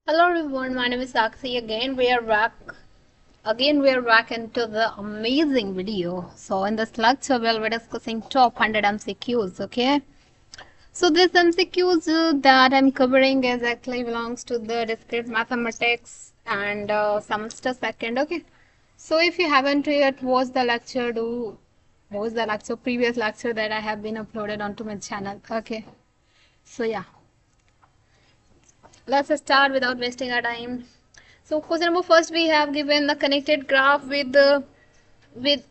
Hello everyone, my name is Sakshi. We are back into the amazing video. So in this lecture we'll be discussing top 100 MCQs, okay? So this MCQs that I'm covering is actually belongs to the discrete mathematics and semester second, okay? So if you haven't yet watched the lecture, do watch the previous lecture that I have been uploaded onto my channel, okay? So yeah, let's start without wasting our time. So question number first, we have given the connected graph with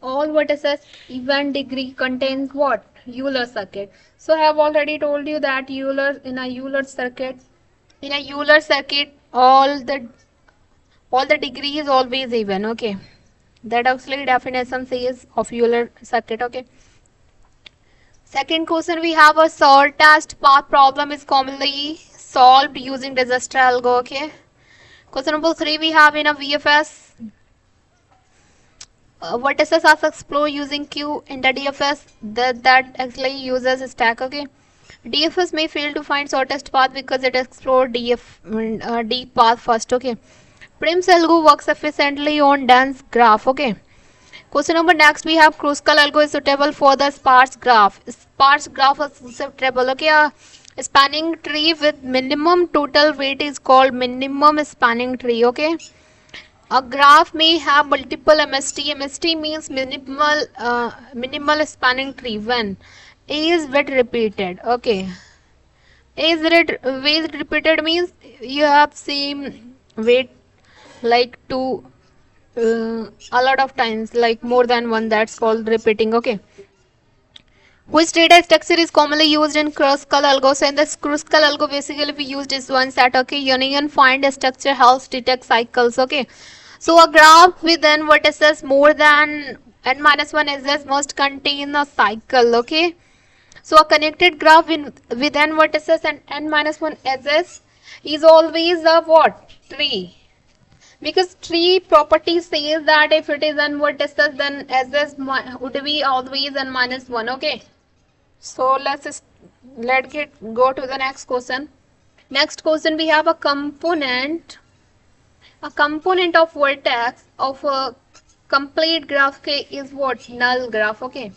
all vertices even degree contains what? Euler circuit. So I have already told you that in a Euler circuit all the degree is always even. Okay, that actually definition says of Euler circuit. Okay. Second question, we have a shortest path problem is commonly solved using disaster algo. Okay. Question number 3, we have in a VFS vertices are explored using Q in the DFS that actually uses stack. Okay, DFS may fail to find shortest path because it explored D path first. Okay, Prim's algo works efficiently on dense graph. Okay, question number next, we have Kruskal algo is suitable for the sparse graph. Sparse graph is suitable. Okay, a spanning tree with minimum total weight is called minimum spanning tree. Okay, a graph may have multiple MST. MST means minimal spanning tree when A is weight repeated. Okay. A is weight repeated means you have same weight like two a lot of times, like more than one. That's called repeating. Okay. Which data structure is commonly used in Kruskal algo? So in the Kruskal algo, basically we use this one set. Okay, union find structure helps detect cycles. Okay, so a graph with n vertices more than n minus one edges must contain a cycle. Okay, so a connected graph with n vertices and n minus one edges is always a what? Tree. Because tree property says that if it is n vertices, then edges would be always n minus one. Okay. So let's go to the next question. Next question, we have a component of vertex of a complete graph K is what? Null graph. Okay.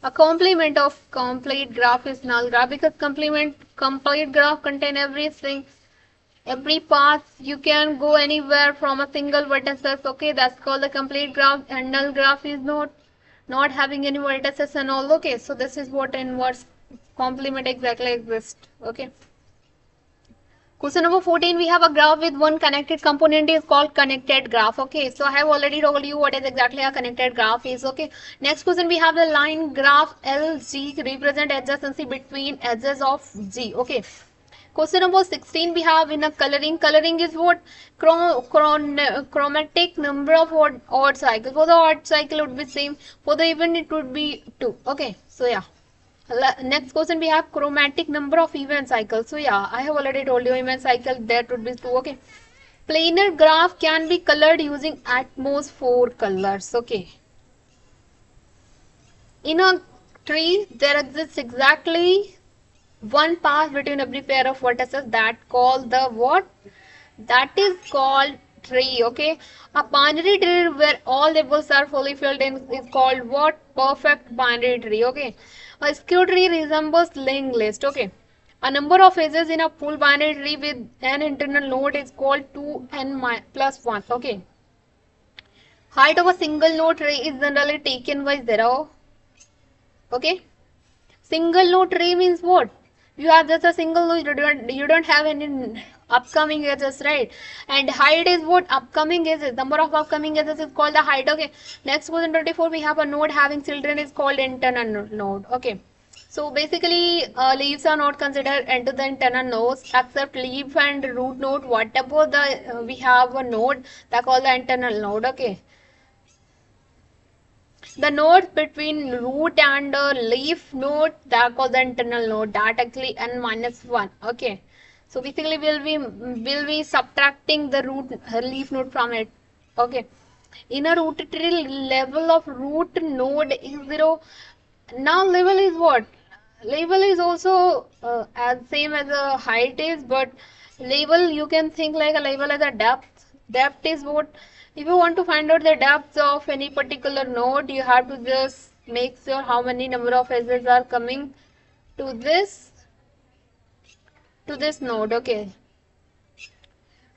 A complement of complete graph is null graph because complete graph contain everything, every path. You can go anywhere from a single vertices. Okay, that's called the complete graph, and null graph is not having any vertices and all. Okay, so this is what inverse complement exactly exists. Okay, question number 14, we have a graph with one connected component is called connected graph. Okay, so I have already told you what is exactly a connected graph is. Okay, next question, we have the line graph LG represent adjacency between edges of G. Okay, question number 16, we have in a coloring. Coloring is what? Chromatic number of odd cycles. For the odd cycle would be same. For the even it would be 2. Okay, so yeah. Next question, we have chromatic number of even cycles. So yeah, I have already told you even cycle that would be 2. Okay. Planar graph can be colored using at most 4 colors. Okay. In a tree, there exists exactly one path between every pair of vertices that called the what? That is called tree. Okay, a binary tree where all labels are fully filled in is called what? Perfect binary tree. Okay, a skew tree resembles linked list. Okay, a number of edges in a full binary tree with an internal node is called 2n plus 1. Okay, height of a single node tree is generally taken by 0. Okay, single node tree means what? You have just a single node, you don't have any upcoming edges, right? And height is what? Upcoming edges. Number of upcoming edges is called the height. Okay. Next question 24, we have a node having children is called internal node. Okay. So basically, leaves are not considered into the internal nodes except leaf and root node. Whatever the we have a node that called the internal node. Okay. The nodes between root and leaf node that called the internal node that actually n minus 1. Okay, so basically we'll be subtracting the root leaf node from it. Okay, in a root tree, level of root node is 0. Now level is what? Level is also as same as the height is, but Label, you can think like a label as a depth. Depth is what, if you want to find out the depth of any particular node, you have to just make sure how many number of edges are coming to this node. Okay.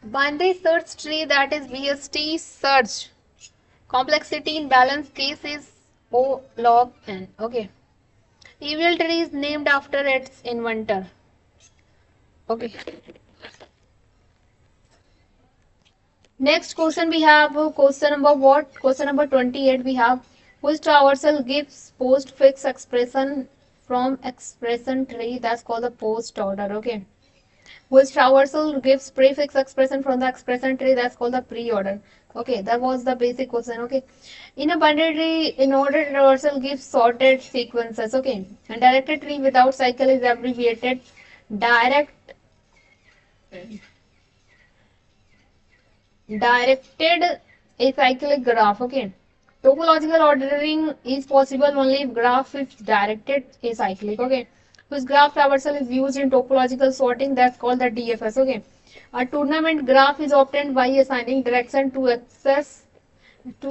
Binary search tree, that is BST search. Complexity in balance case is O log n. Okay. Evil tree is named after its inventor. Okay. Next question we have question number what? Question number 28 we have, which traversal gives postfix expression from expression tree, that's called the post order. Okay. Which traversal gives prefix expression from the expression tree, that's called the pre-order. Okay, that was the basic question. Okay. In a binary tree, in order traversal gives sorted sequences. Okay. And directed tree without cycle is abbreviated direct directed acyclic graph. Okay. Topological ordering is possible only if graph is directed acyclic. Okay. Whose graph traversal is used in topological sorting, that's called the DFS. Okay. A tournament graph is obtained by assigning direction to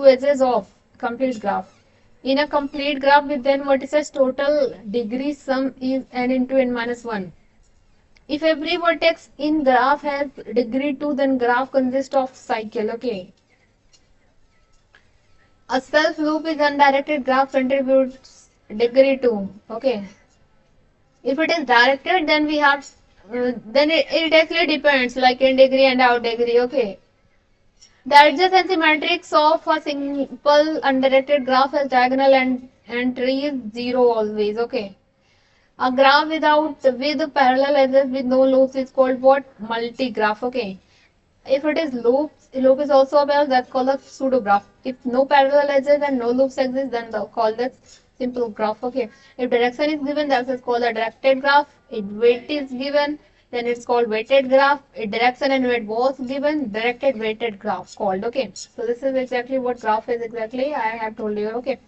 edges of complete graph. In a complete graph with n vertices, total degree sum is n into n minus 1. If every vertex in graph has degree 2, then graph consists of cycle. Okay. A self loop is undirected graph contributes degree 2. Okay. If it is directed, then we have, then it actually depends like in degree and out degree. Okay. The adjacency matrix of a simple undirected graph has diagonal and tree is 0 always. Okay. A graph with parallel edges with no loops is called what? Multi-graph. Okay. If it is loop is also available, that's called a pseudo graph. If no parallel edges and no loops exist, then call that simple graph. Okay. If direction is given, that is called a directed graph. If weight is given, then it's called weighted graph. If direction and weight both given, directed weighted graph called. Okay. So this is exactly what graph is exactly. I have told you. Okay.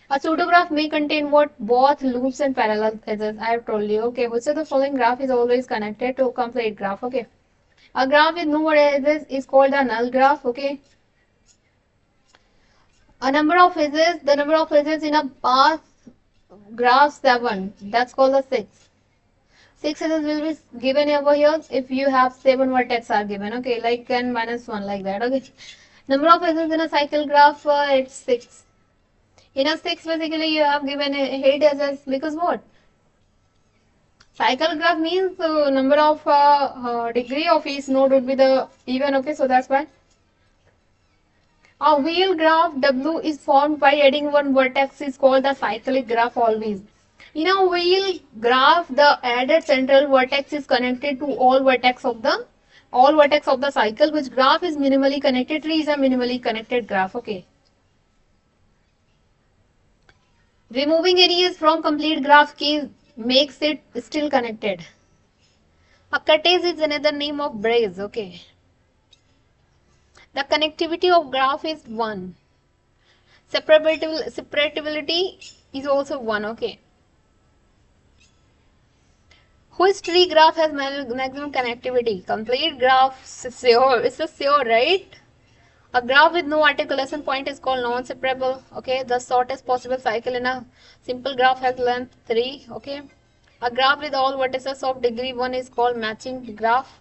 A pseudograph may contain what? Both loops and parallel edges. I have told you. Okay. Which of the following graph is always connected to a complete graph? Okay. A graph with no edges is called a null graph. Okay. A number of edges, the number of edges in a path graph 7. That's called a 6. 6 edges will be given over here if you have 7 vertex are given. Okay. Like n minus 1 like that. Okay. Number of edges in a cycle graph, it's 6. In a 6 basically you have given 8 edges because what? Cycle graph means number of degree of each node would be the even. Okay, so that's why. A wheel graph W is formed by adding one vertex is called the cyclic graph always. In a wheel graph, the added central vertex is connected to all vertex of the cycle, which graph is minimally connected. Tree is a minimally connected graph. Okay. Removing areas from complete graph key makes it still connected. A cuttase is another name of brace. Okay. The connectivity of graph is 1. Separability is also 1. Okay. Which tree graph has maximum connectivity? Complete graph, sure. It's a sure, right? A graph with no articulation point is called non-separable. Okay. The shortest possible cycle in a simple graph has length 3. Okay. A graph with all vertices of degree 1 is called matching graph.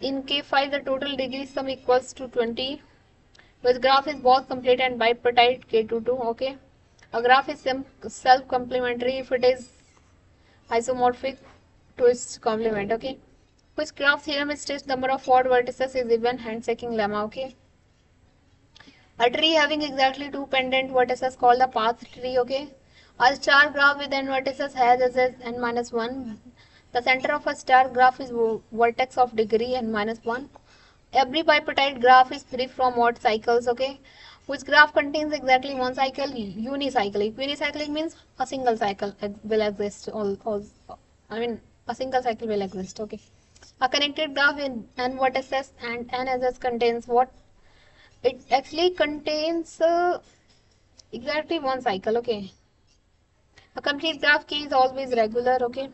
In K5, the total degree sum equals to 20. Which graph is both complete and bipartite? K22. Okay. A graph is self-complementary if it is isomorphic to its complement. Okay. Which graph theorem states number of odd vertices is even handshaking lemma? Okay. A tree having exactly 2 pendant vertices called the path tree. Okay. A star graph with n vertices has edges n minus 1. The center of a star graph is vertex of degree n minus 1. Every bipartite graph is free from odd cycles. Okay. Which graph contains exactly one cycle? Unicyclic. Unicyclic means a single cycle will exist. A single cycle will exist. Okay. A connected graph with n vertices and n edges contains what? It actually contains exactly one cycle. Okay. A complete graph key is always regular. Okay.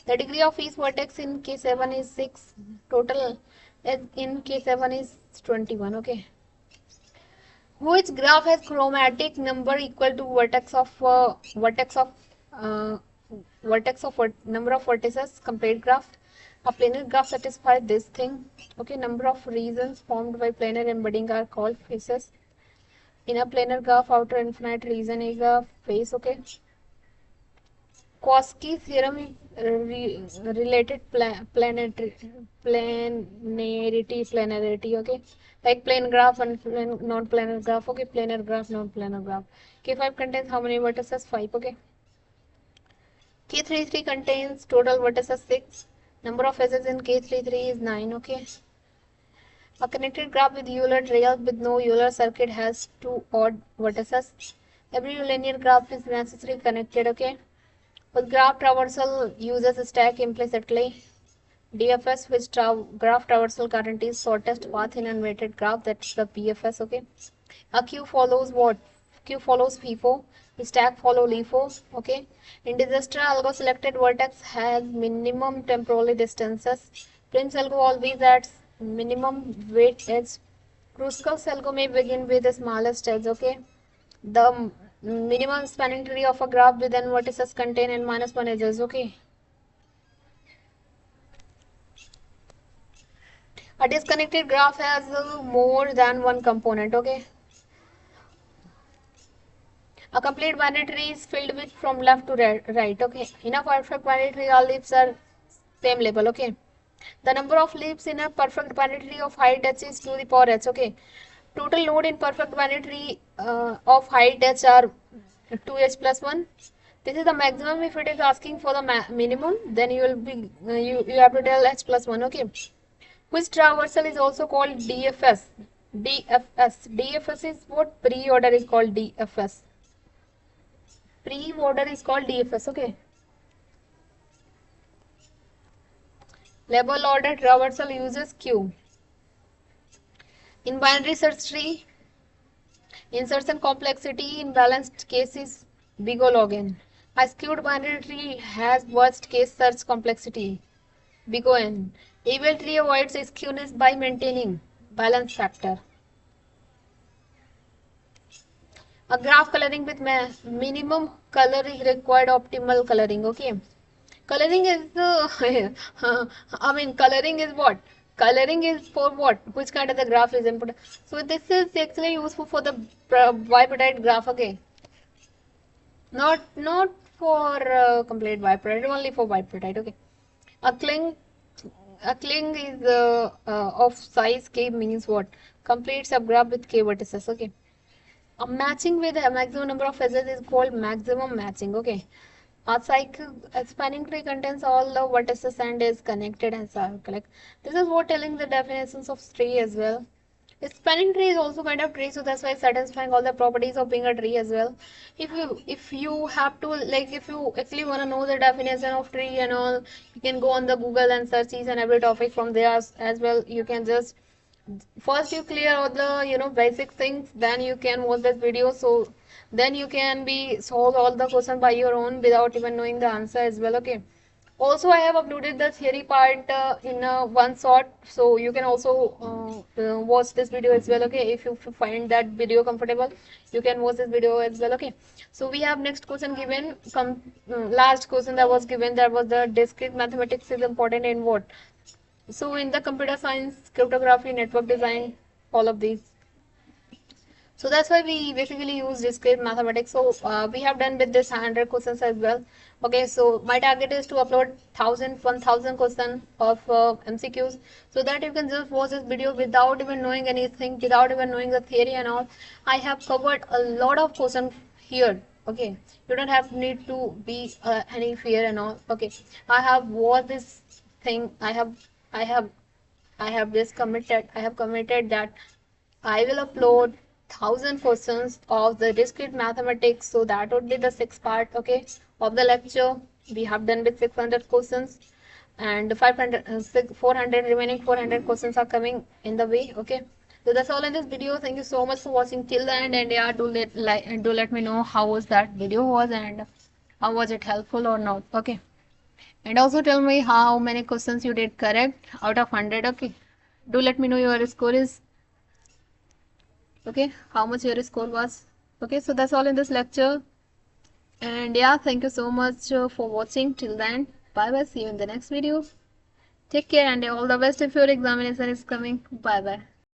The degree of each vertex in K7 is 6. Total in K7 is 21. Okay. Which graph has chromatic number equal to uh, number of vertices? Complete graph. A planar graph satisfies this thing. Okay, number of regions formed by planar embedding are called faces. In a planar graph, outer infinite region is a face. Okay. Cauchy theorem is related planarity. Okay, like plane graph and non-planar graph. Okay, planar graph, non-planar graph. K5 contains how many vertices? 5. Okay. K33 contains total vertices 6. Number of faces in K33 is 9. Okay. A connected graph with Euler trail with no Euler circuit has 2 odd vertices. Every linear graph is necessarily connected. Okay. But graph traversal uses stack implicitly. DFS, which graph traversal guarantees shortest path in unweighted graph, that's the BFS. Okay. A queue follows what? Queue follows FIFO. Stack follow LIFO. Okay. In disaster algo, selected vertex has minimum temporal distances. Prim's algo always adds minimum weight edge. Kruskal's algo may begin with the smallest edge. Okay. The minimum spanning tree of a graph with n vertices contain n minus 1 edges. Okay. A disconnected graph has more than one component. Okay. A complete binary tree is filled with from left to right. Okay. In a perfect binary tree, all leaves are same level. Okay. The number of leaves in a perfect binary tree of height h is to the power h. Okay. Total node in perfect binary tree of height h are 2h plus 1. This is the maximum. If it is asking for the minimum, then you will be you have to tell h plus 1. Okay. Which traversal is also called DFS? DFS is what? Pre-order is called DFS. Pre-order is called DFS. Okay. Level order traversal uses Q. In binary search tree, insertion complexity in balanced case is big O log n. A skewed binary tree has worst case search complexity, big O n. Evil tree avoids skewness by maintaining balance factor. A graph coloring with minimum color is required optimal coloring. Okay. Coloring is coloring is what? Coloring is for what? Which kind of the graph is input? So this is actually useful for the bipartite graph. Okay. Not for complete bipartite, only for bipartite. Okay. A cling is of size k means what? Complete subgraph with k vertices. Okay. A matching with a maximum number of edges is called maximum matching. Okay. A spanning tree contains all the vertices and is connected and circle. This is what telling the definitions of tree as well. A spanning tree is also kind of tree, so that's why satisfying all the properties of being a tree as well. If you have to if you actually want to know the definition of tree and all, you can go on the Google and search each and every topic from there as well. You can just first you clear all the basic things, then you can watch this video, so then you can be solve all the questions by your own without even knowing the answer as well. Okay. Also, I have uploaded the theory part in one shot, so you can also watch this video as well. Okay, if you find that video comfortable, you can watch this video as well. Okay, so we have next question given. Last question that was given, that was the discrete mathematics is important in what? So in the computer science, cryptography, network design, all of these. So that's why we basically use discrete mathematics. So we have done with this 100 questions as well. Okay, so my target is to upload 1000 questions of MCQs, so that you can just watch this video without even knowing anything, without even knowing the theory and all. I have covered a lot of questions here. Okay, you don't have need to be any fear and all. Okay, I have watched this thing. I have this committed. I have committed that I will upload 1000 questions of the discrete mathematics, so that would be the 6th part. Okay, of the lecture. We have done with 600 questions, and 400 remaining 400 questions are coming in the way. Okay, so that's all in this video. Thank you so much for watching till the end, and yeah, do let me know how was that video was and how was it helpful or not. Okay. And also tell me how many questions you did correct out of 100. Okay, do let me know your score is. Okay, how much your score was. Okay, so that's all in this lecture. And yeah, thank you so much for watching till then. Bye bye, see you in the next video. Take care and all the best if your examination is coming. Bye bye.